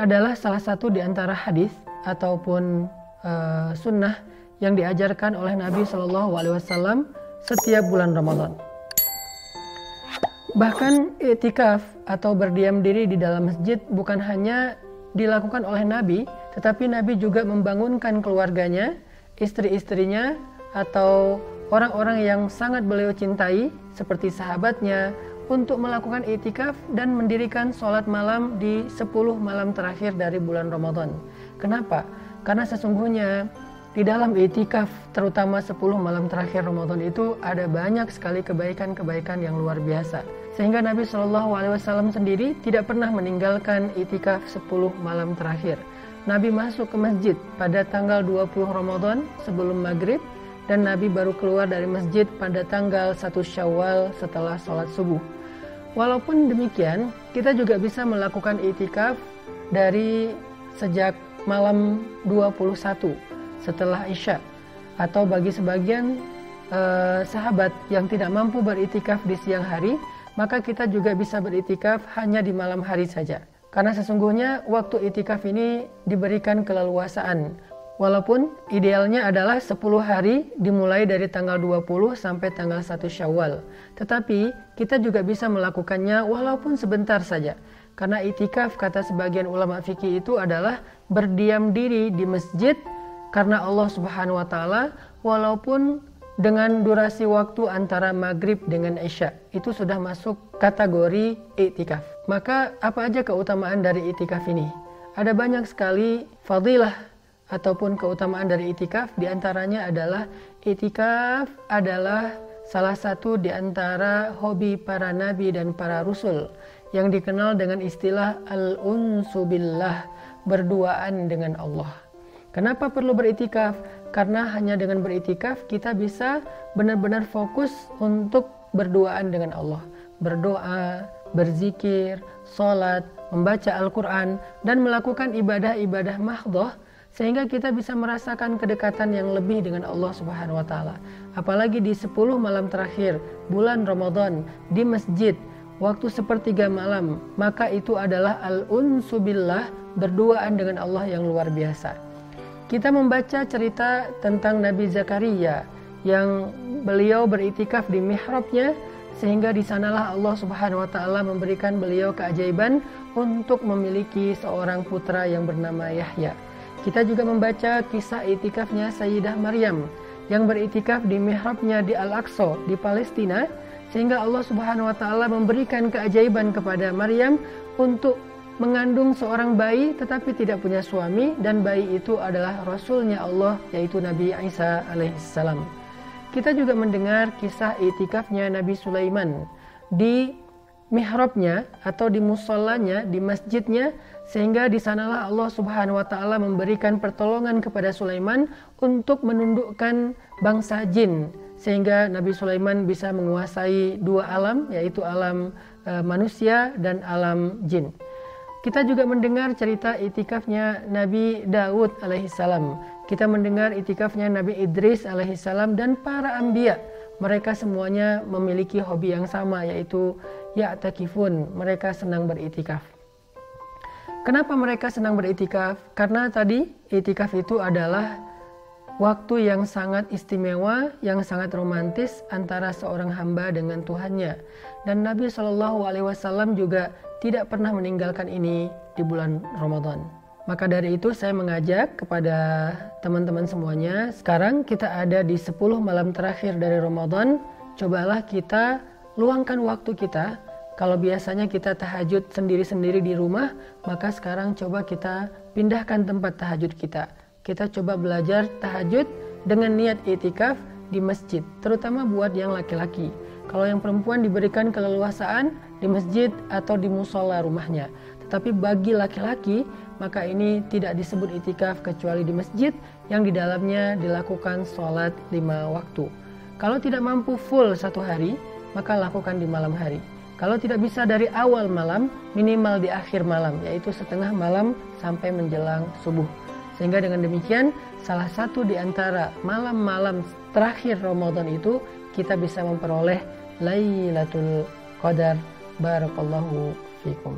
adalah salah satu di antara hadis ataupun sunnah yang diajarkan oleh Nabi Shallallahu Alaihi Wasallam setiap bulan Ramadan. Bahkan i'tikaf atau berdiam diri di dalam masjid bukan hanya dilakukan oleh Nabi, tetapi Nabi juga membangunkan keluarganya, istri-istrinya, atau orang-orang yang sangat beliau cintai seperti sahabatnya untuk melakukan i'tikaf dan mendirikan sholat malam di 10 malam terakhir dari bulan Ramadan. Kenapa? Karena sesungguhnya di dalam i'tikaf, terutama 10 malam terakhir Ramadan itu ada banyak sekali kebaikan-kebaikan yang luar biasa. Sehingga Nabi Shallallahu Alaihi Wasallam sendiri tidak pernah meninggalkan i'tikaf 10 malam terakhir. Nabi masuk ke masjid pada tanggal 20 Ramadan sebelum maghrib, dan Nabi baru keluar dari masjid pada tanggal 1 Syawal setelah sholat subuh. Walaupun demikian, kita juga bisa melakukan i'tikaf dari sejak malam 21 setelah Isya, atau bagi sebagian sahabat yang tidak mampu beritikaf di siang hari, maka kita juga bisa beritikaf hanya di malam hari saja. Karena sesungguhnya waktu itikaf ini diberikan keleluasaan. Walaupun idealnya adalah 10 hari dimulai dari tanggal 20 sampai tanggal 1 Syawal. Tetapi kita juga bisa melakukannya walaupun sebentar saja. Karena itikaf, kata sebagian ulama fikih, itu adalah berdiam diri di masjid karena Allah Subhanahu wa Ta'ala, walaupun dengan durasi waktu antara maghrib dengan isya, itu sudah masuk kategori i'tikaf. Maka apa aja keutamaan dari i'tikaf ini? Ada banyak sekali fadilah ataupun keutamaan dari i'tikaf. Di antaranya adalah i'tikaf adalah salah satu di antara hobi para nabi dan para rasul yang dikenal dengan istilah al-unsu billah, berduaan dengan Allah. Kenapa perlu beritikaf? Karena hanya dengan beritikaf kita bisa benar-benar fokus untuk berduaan dengan Allah. Berdoa, berzikir, sholat, membaca Al-Quran, dan melakukan ibadah-ibadah mahdhah, sehingga kita bisa merasakan kedekatan yang lebih dengan Allah Subhanahu wa Ta'ala. Apalagi di 10 malam terakhir bulan Ramadan di masjid, waktu sepertiga malam, maka itu adalah al-unsu billah, berduaan dengan Allah yang luar biasa. Kita membaca cerita tentang Nabi Zakaria yang beliau beritikaf di mihrabnya, sehingga di sanalah Allah Subhanahu wa Ta'ala memberikan beliau keajaiban untuk memiliki seorang putra yang bernama Yahya. Kita juga membaca kisah itikafnya Sayyidah Maryam yang beritikaf di mihrabnya di Al-Aqsa di Palestina, sehingga Allah Subhanahu wa Ta'ala memberikan keajaiban kepada Maryam untuk mengandung seorang bayi tetapi tidak punya suami, dan bayi itu adalah Rasulnya Allah, yaitu Nabi Isa alaihissalam. Kita juga mendengar kisah itikafnya Nabi Sulaiman di mihrabnya atau di musallanya, di masjidnya, sehingga di sanalah Allah Subhanahu wa Ta'ala memberikan pertolongan kepada Sulaiman untuk menundukkan bangsa jin, sehingga Nabi Sulaiman bisa menguasai dua alam, yaitu alam manusia dan alam jin. Kita juga mendengar cerita itikafnya Nabi Daud alaihissalam. Kita mendengar itikafnya Nabi Idris alaihissalam dan para anbiya. Mereka semuanya memiliki hobi yang sama, yaitu ya'takifun. Mereka senang beritikaf. Kenapa mereka senang beritikaf? Karena tadi itikaf itu adalah waktu yang sangat istimewa, yang sangat romantis antara seorang hamba dengan Tuhannya. Dan Nabi Shallallahu Alaihi Wasallam juga tidak pernah meninggalkan ini di bulan Ramadan. Maka dari itu saya mengajak kepada teman-teman semuanya, sekarang kita ada di 10 malam terakhir dari Ramadan, cobalah kita luangkan waktu kita. Kalau biasanya kita tahajud sendiri-sendiri di rumah, maka sekarang coba kita pindahkan tempat tahajud kita. Kita coba belajar tahajud dengan niat i'tikaf di masjid, terutama buat yang laki-laki. Kalau yang perempuan diberikan keleluasaan di masjid atau di musola rumahnya. Tetapi bagi laki-laki, maka ini tidak disebut i'tikaf kecuali di masjid yang di dalamnya dilakukan sholat 5 waktu. Kalau tidak mampu full 1 hari, maka lakukan di malam hari. Kalau tidak bisa dari awal malam, minimal di akhir malam, yaitu setengah malam sampai menjelang subuh. Sehingga dengan demikian, salah satu di antara malam-malam terakhir Ramadan itu, kita bisa memperoleh Lailatul Qadar. Barakallahu fikum.